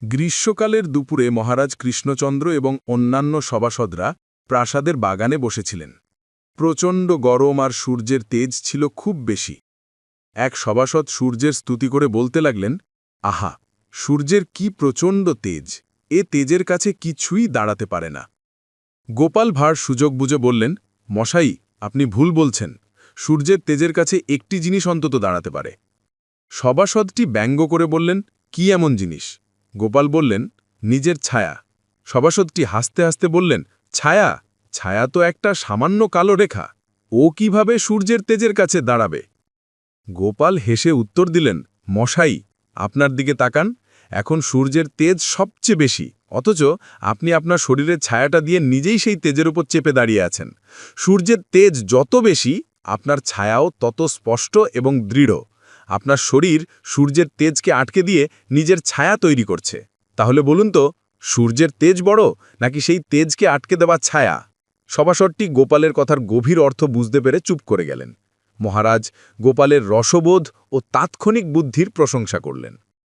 গ্রীষ্মকালের দুপুরে মহারাজ কৃষ্ণচন্দ্র এবং অন্যান্য সভাসদরা প্রাসাদের বাগানে বসেছিলেন। প্রচণ্ড গরম আর সূর্যের তেজ ছিল খুব বেশি। এক সভাসদ সূর্যের স্তুতি করে বলতে লাগলেন, আহা, সূর্যের কি প্রচণ্ড তেজ! এ তেজের কাছে কিছুই দাঁড়াতে পারে না। গোপাল ভাঁড় সুযোগ বুঝে বললেন, মশাই, আপনি ভুল বলছেন। সূর্যের তেজের কাছে একটি জিনিস অন্তত দাঁড়াতে পারে। সভাসদটি ব্যঙ্গ করে বললেন, কি এমন জিনিস? গোপাল বললেন, নিজের ছায়া। সভাসদটি হাসতে হাসতে বললেন, ছায়া? ছায়া তো একটা সামান্য কালো রেখা। ও কিভাবে সূর্যের তেজের কাছে দাঁড়াবে? গোপাল হেসে উত্তর দিলেন, মশাই, আপনার দিকে তাকান। এখন সূর্যের তেজ সবচেয়ে বেশি, অথচ আপনি আপনার শরীরের ছায়াটা দিয়ে নিজেই সেই তেজের উপর চেপে দাঁড়িয়ে আছেন। সূর্যের তেজ যত বেশি, আপনার ছায়াও তত স্পষ্ট এবং দৃঢ়। আপনার শরীর সূর্যের তেজকে আটকে দিয়ে নিজের ছায়া তৈরি করছে। তাহলে বলুন তো, সূর্যের তেজ বড় নাকি সেই তেজকে আটকে দেওয়া ছায়া? সভাসদটি গোপালের কথার গভীর অর্থ বুঝতে পেরে চুপ করে গেলেন। মহারাজ গোপালের রসবোধ ও তাৎক্ষণিক বুদ্ধির প্রশংসা করলেন।